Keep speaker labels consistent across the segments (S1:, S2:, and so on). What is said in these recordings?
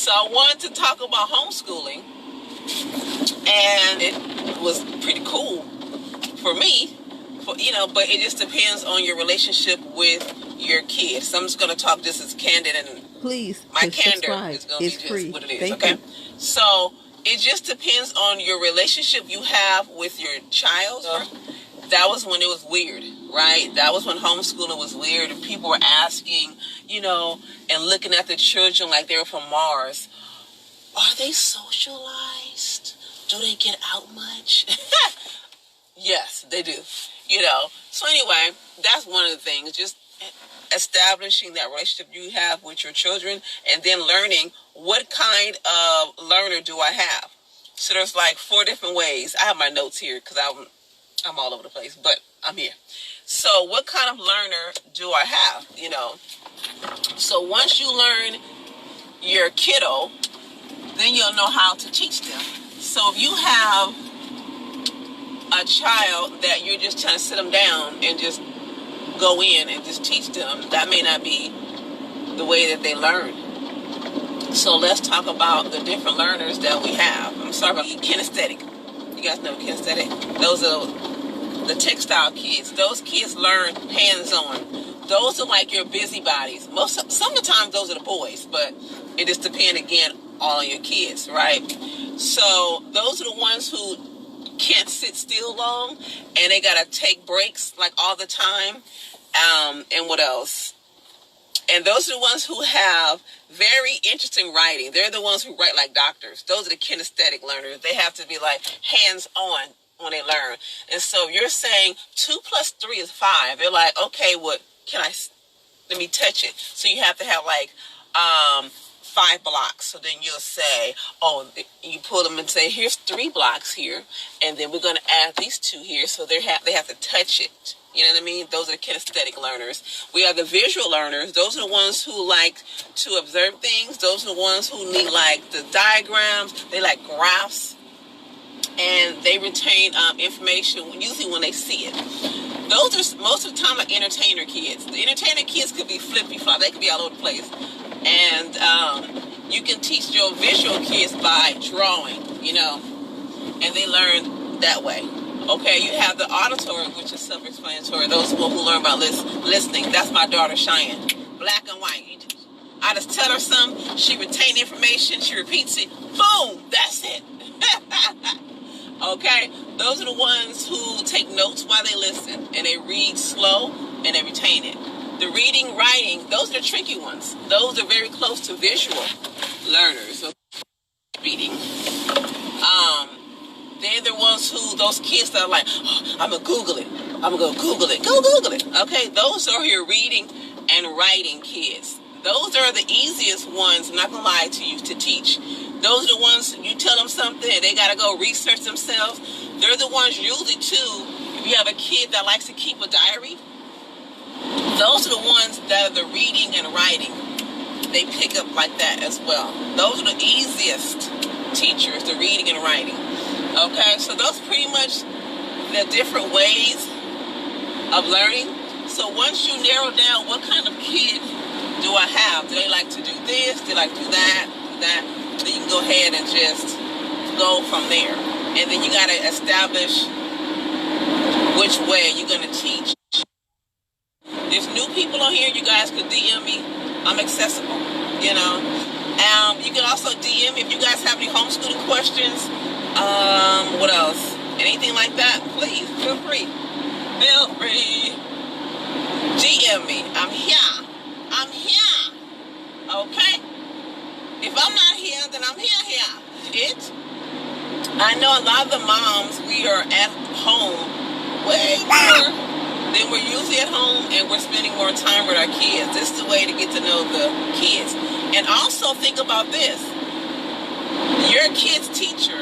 S1: So I wanted to talk about homeschooling, and it was pretty cool for me, but it just depends on your relationship with your kids. So I'm just going to talk just as candid, and
S2: please,
S1: my candor is going to be just
S2: free.
S1: what it is.
S2: Thank
S1: okay.
S2: you.
S1: So it just depends on your relationship you have with your child. That was when it was weird, right? That was when homeschooling was weird, and people were asking, and looking at the children like they were from Mars. Are they socialized? Do they get out much? Yes, they do. So anyway, that's one of the things. Just establishing that relationship you have with your children, and then learning what kind of learner do I have. So there's like 4 different ways. I have my notes here because I'm all over the place, but I'm here. So what kind of learner do I have? So once you learn your kiddo, then you'll know how to teach them. So if you have a child that you're just trying to sit them down and just go in and just teach them, that may not be the way that they learn. So let's talk about the different learners that we have. I'm sorry about kinesthetic. You guys know kinesthetic? Those are the textile kids. Those kids learn hands-on. Those are like your busybodies. Some of the time those are the boys, but it just depends again on your kids, right? So those are the ones who can't sit still long, and they gotta take breaks like all the time. And what else? And those are the ones who have very interesting writing. They're the ones who write like doctors. Those are the kinesthetic learners. They have to be like hands-on when they learn. And so if you're saying 2 + 3 is 5, they're like, okay, what let me touch it. So you have to have like 5 blocks. So then you'll say, you pull them and say, here's 3 blocks here, and then we're going to add these 2 here. So they have to touch it. You know what I mean? Those are the kinesthetic learners. We are the visual learners. Those are the ones who like to observe things. Those are the ones who need like the diagrams. They like graphs, and they retain information usually when they see it. Those are most of the time like entertainer kids. The entertainer kids could be flippy-flop. They could be all over the place. And you can teach your visual kids by drawing, and they learn that way. Okay, you have the auditory, which is self-explanatory. Those who learn by listening. That's my daughter, Cheyenne. Black and white. I just tell her something, she retains information, she repeats it, boom, that's it. Okay, those are the ones who take notes while they listen, and they read slow, and they retain it. The reading, writing, those are the tricky ones. Those are very close to visual learners. So reading. They're the ones those kids that are like, I'm going to Google it. I'm going to go Google it. Go Google it. Okay, those are your reading and writing kids. Those are the easiest ones, I'm not going to lie to you, to teach. Those are the ones, you tell them something, they got to go research themselves. They're the ones usually, too, if you have a kid that likes to keep a diary, those are the ones that are the reading and writing. They pick up like that as well. Those are the easiest teachers, the reading and writing. Okay, so those pretty much the different ways of learning. So once you narrow down what kind of kid do I have, do they like to do this, do they like to do that, then you can go ahead and just go from there. And then you got to establish which way you're going to teach. There's new people on here, you guys could DM me. I'm accessible, You can also DM if you guys have any homeschooling questions. What else? Anything like that, please, feel free. Feel free. DM me. I'm here. Okay? If I'm not here, then I'm here. I know a lot of the moms, we are at home way more than we're usually at home, and we're spending more time with our kids. This is the way to get to know the kids. And also think about this. Your kid's teacher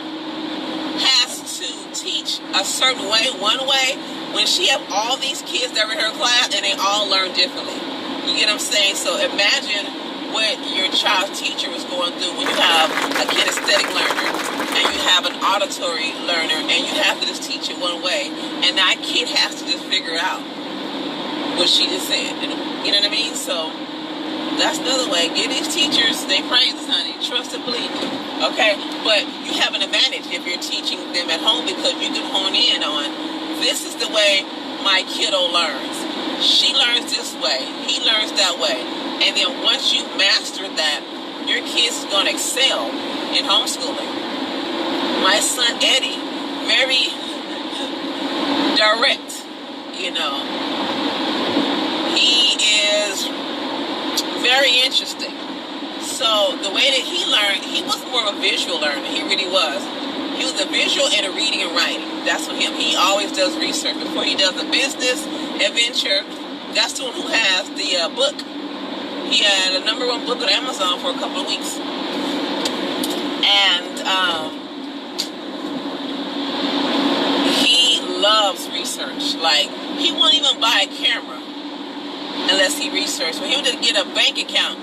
S1: has to teach a certain way, one way, when she have all these kids that are in her class and they all learn differently. You get what I'm saying? So imagine what your child's teacher is going through when you have a kinesthetic learner and you have an auditory learner, and you have to just teach it one way, and that kid has to just figure out what she just said. You know what I mean? So that's another way. Give these teachers their praises, honey. Trust them. Okay, but you have an advantage if you're teaching them at home because you can hone in on, this is the way my kiddo learns. She learns this way. He learns that way. And then once you've mastered that, your kid's going to excel in homeschooling. My son Eddie, very direct, you know. He is very interesting. So the way that he learned, he was more of a visual learner. He really was. He was a visual and a reading and writing. That's what him. He always does research before he does a business adventure. That's the one who has the book. He had a #1 book on Amazon for a couple of weeks. And he loves research. Like, he won't even buy a camera unless he researched. When he would just get a bank account,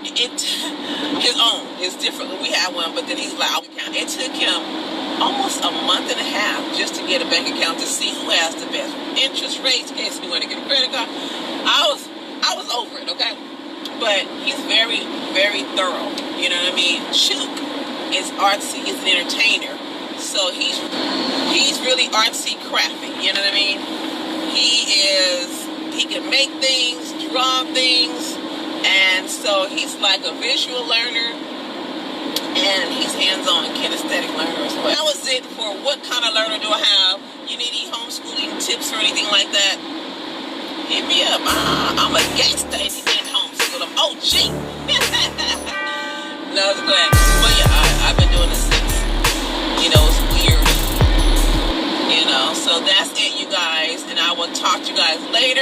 S1: his own, it's different. We had one, but then he's like, it took him almost a month and a half just to get a bank account to see who has the best interest rates in case we want to get a credit card. I was over it, okay? But he's very, very thorough. You know what I mean? Shook is artsy. He's an entertainer. So he's really artsy crafty. You know what I mean? He can make things, draw things. And so he's like a visual learner, and he's hands-on, kinesthetic learner as well. That was it for what kind of learner do I have. You need any homeschooling tips or anything like that? Hit me up. I'm a gangster and he didn't homeschool. I'm OG. No, it's glad. But yeah, I've been doing this since, it's weird. So that's it, you guys. And I will talk to you guys later.